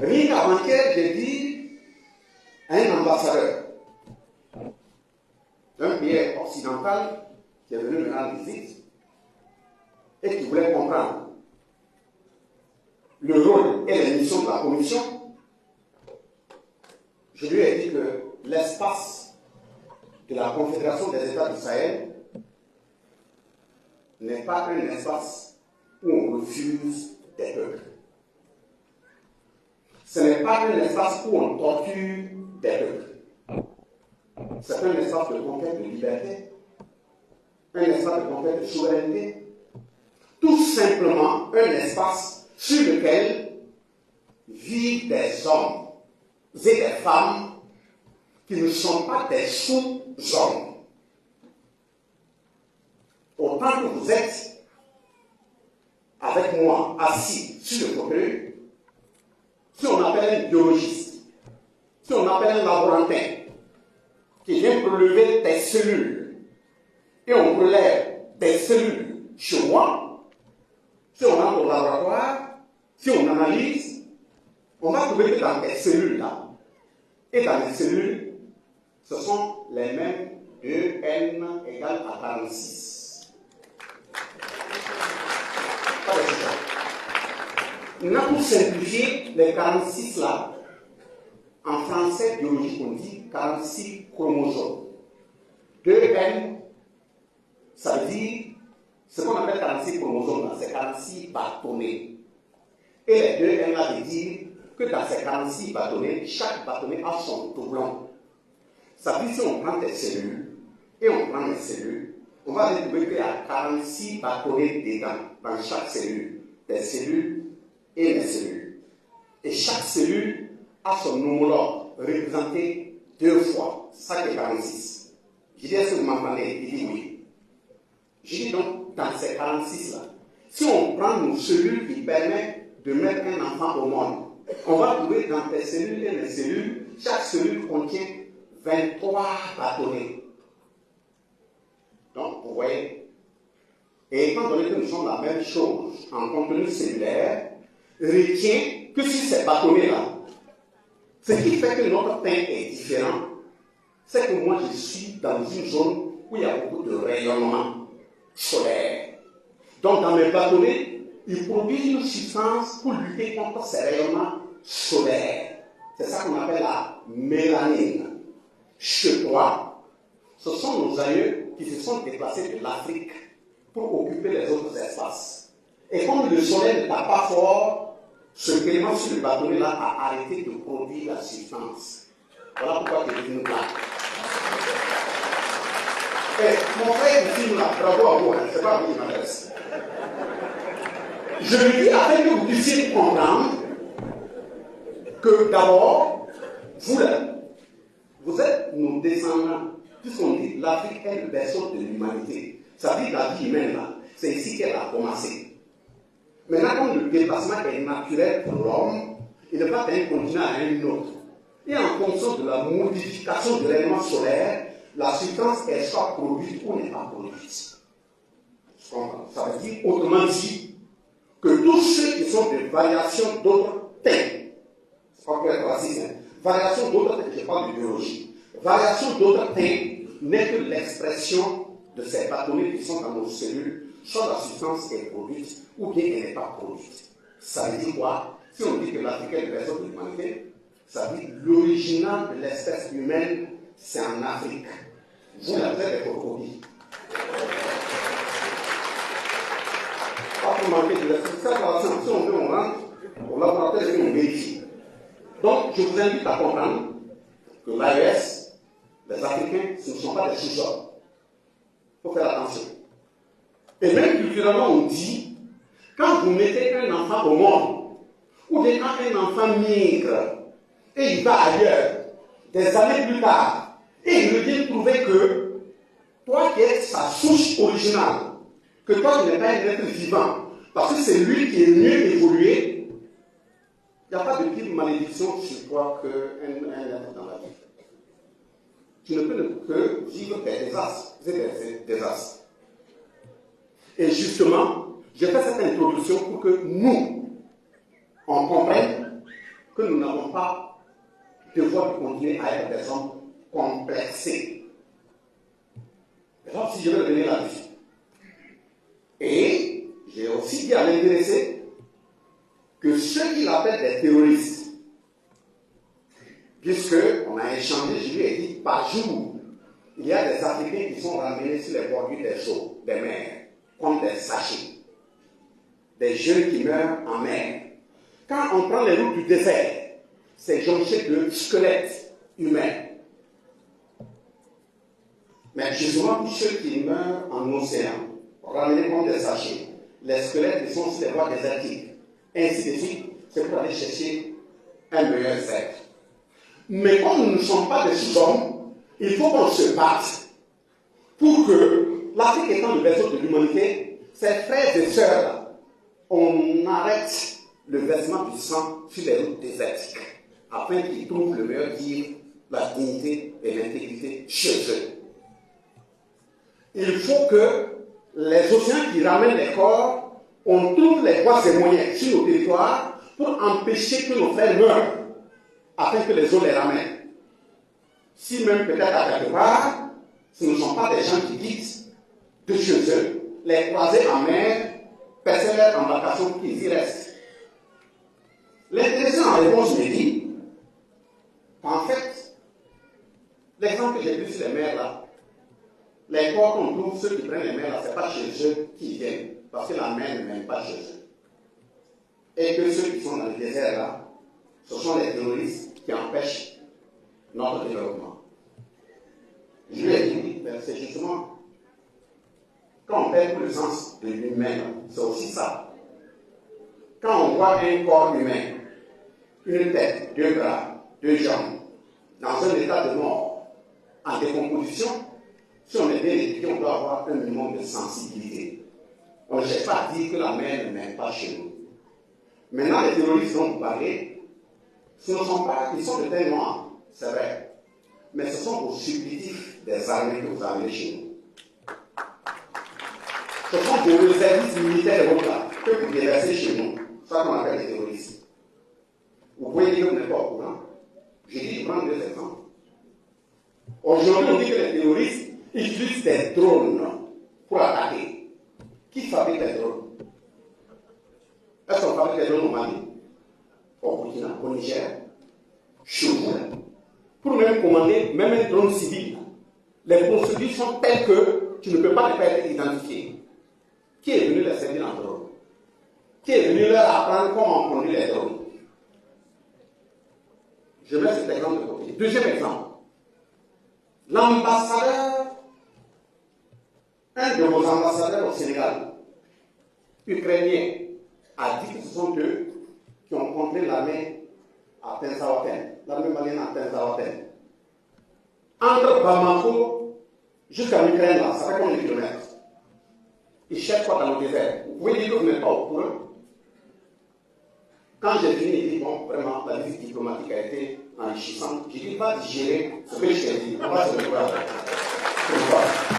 Rien qu'avant-hier, j'ai dit à un ambassadeur d'un pays occidental qui est venu me rendre visite et qui voulait comprendre le rôle et les missions de la Commission. Je lui ai dit que l'espace de la Confédération des États du Sahel n'est pas un espace où on refuse des peuples. Ce n'est pas un espace où on torture des peuples. C'est un espace de conquête de liberté, un espace de conquête de souveraineté, tout simplement un espace sur lequel vivent des hommes et des femmes qui ne sont pas des sous-hommes. Autant que vous êtes avec moi assis sur le fauteuil, si on appelle un biologiste, si on appelle un laborantin qui vient prélever des cellules et on prélève des cellules chez moi, si on entre au laboratoire, si on analyse, on va trouver que dans ces cellules-là et dans les cellules, ce sont les mêmes 2n égale à 46. Pas de question. Maintenant, pour simplifier les 46 là, en français biologique, on dit 46 chromosomes. 2n, ça veut dire, ce qu'on appelle 46 chromosomes là, c'est 46 bâtonnets. Et les 2n là veut dire que dans ces 46 bâtonnets, chaque bâtonnet a son doublon. Ça veut dire si on prend des cellules, et on prend les cellules, on va trouver qu'il y a 46 bâtonnets dedans, dans chaque cellule, des cellules et les cellules. Et chaque cellule a son homologue, représenté 2 fois, c'est ça qui est 46. Je dis, est-ce que vous m'entendez? Il dit oui. Je dis donc, dans ces 46 là, si on prend nos cellules qui permettent de mettre un enfant au monde, on va trouver dans les cellules et les cellules, chaque cellule contient 23 bâtonnets. Donc, vous voyez, et étant donné que nous sommes la même chose en contenu cellulaire, retiens que sur ces bâtonnets-là, ce qui fait que notre teint est différent, c'est que moi je suis dans une zone où il y a beaucoup de rayonnement solaire. Donc, dans mes bâtonnets, ils produisent une substance pour lutter contre ces rayonnements solaires. C'est ça qu'on appelle la mélanine. Chez toi, ce sont nos aïeux qui se sont déplacés de l'Afrique pour occuper les autres espaces. Et comme le soleil ne tape pas fort, ce gréement sur le bâtonnet là a arrêté de produire la substance. Voilà pourquoi tu es venu là. Et mon frère est venu là, bravo à vous, c'est pas à vous qui m'adresse. Je le dis afin que vous puissiez comprendre que d'abord, vous là, vous êtes nos descendants, puisqu'on dit l'Afrique est le berceau de l'humanité. Ça veut dire la vie humaine là, c'est ici qu'elle a commencé. Maintenant, comme le déplacement est naturel pour l'homme, il ne va d'un continent à un autre. Et en fonction de la modification du rayonnement solaire, la substance est soit produite ou n'est pas produite. Ça veut dire, autrement dit, que tous ceux qui sont des variations d'autres teints, c'est pas pour être raciste, hein, variations d'autres teints, je parle de biologie, variations d'autres teints n'est que l'expression de ces bâtonnets qui sont dans nos cellules, soit la substance est produite ou bien elle n'est pas produite. Ça veut dire quoi? Si on dit que l'Afrique est le berceau de l'humanité, ça veut dire l'original de l'espèce humaine, c'est en Afrique. Vous l'avez des photocopies. Pas pour manquer de l'espèce. Si on veut, on rentre au laboratoire et on vérifie. Donc, je vous invite à comprendre que l'AES, les Africains, ce ne sont pas des sous-hommes. Il faut faire attention. Et même culturellement, on dit, quand vous mettez un enfant au monde, ou bien quand un enfant migre, et il va ailleurs, des années plus tard, et il revient trouver que toi qui es sa souche originale, que toi tu n'es pas un être vivant, parce que c'est lui qui est mieux évolué, il n'y a pas de pire malédiction sur toi qu'un être dans la vie. Tu ne peux que vivre des désastres. Et justement, j'ai fait cette introduction pour que nous, on comprenne que nous n'avons pas devoir continuer à être des hommes complexés. Alors, si je veux revenir là-dessus. Et j'ai aussi dit à l'intéressé que ceux qu'il appelle des terroristes, puisqu'on a échangé, je lui ai dit, par jour, il y a des Africains qui sont ramenés sur les bordures des eaux, des mers, comme des sachets. Des jeunes qui meurent en mer. Quand on prend les routes du désert, c'est jonché de squelettes humains. Mais justement, tous ceux qui meurent en océan, ramenés comme des sachets, les squelettes qui sont sur les voies désertiques, ainsi de suite, c'est pour aller chercher un meilleur être. Mais comme nous ne sommes pas des sous-hommes, il faut qu'on se batte pour que l'Afrique étant le berceau de l'humanité, ses frères et sœurs, on arrête le versement du sang sur les routes désertiques, afin qu'ils trouvent le meilleur vivre, la dignité et l'intégrité chez eux. Il faut que les océans qui ramènent les corps, on trouve les voies et moyens sur nos territoires pour empêcher que nos frères meurent, afin que les eaux les ramènent. Si même peut-être à quelque part, ce ne sont pas des gens qui quittent de chez eux, les croiser en mer, percer leur embarcation qu'ils y restent. L'intéressant en réponse me dit qu'en fait, l'exemple que j'ai vu sur les mers là, les corps qu'on trouve, ceux qui prennent les mers là, ce n'est pas chez eux qui viennent, parce que la mer ne mène pas chez eux. Et que ceux qui sont dans le désert là, ce sont les terroristes qui empêchent notre développement. Je lui ai dit, c'est justement, quand on perd tout le sens de l'humain, c'est aussi ça. Quand on voit un corps humain, une tête, 2 bras, 2 jambes, dans un état de mort, en décomposition, si on est bien éduqué, on doit avoir un minimum de sensibilité. On ne cherche pas à dire que la mer ne mène pas chez nous. Maintenant, les terroristes dont vous parlez, ce ne sont pas, ils sont de teint noir, c'est vrai, mais ce sont vos supplétifs des armées que vous amenez chez nous. Ce sont vos réservistes militaires que vous déversez chez nous, ça qu'on appelle les terroristes. Vous pouvez dire que vous n'êtes pas au courant. J'ai dit de prendre 2 exemples. Aujourd'hui, on dit que les terroristes utilisent des drones pour attaquer. Qui fabrique les drones? Est-ce qu'on fabrique les drones au Mali, au Burkina, au Niger, chez vous? Pour même commander, même un drone civil, les procédures sont telles que tu ne peux pas les faire identifier. Qui est venu les servir en drone? Qui est venu leur apprendre comment on conduit les drones? Je mets cet exemple de côté. Deuxième exemple. L'ambassadeur, un de vos ambassadeurs au Sénégal, ukrainien, a dit que ce sont eux qui ont contré l'armée à Tinzaouaten, l'armée malienne à Tinzaouaten. Entre Bamako jusqu'à l'Ukraine, là, ça fait combien de kilomètres? Ils cherchent quoi dans le désert? Vous pouvez dire que vous n'êtes pas au courant? Quand j'ai fini, il dit, bon, vraiment, la visite diplomatique a été enrichissante. J'ai dit, va digérer ce que je t'ai dit. On va se revoir.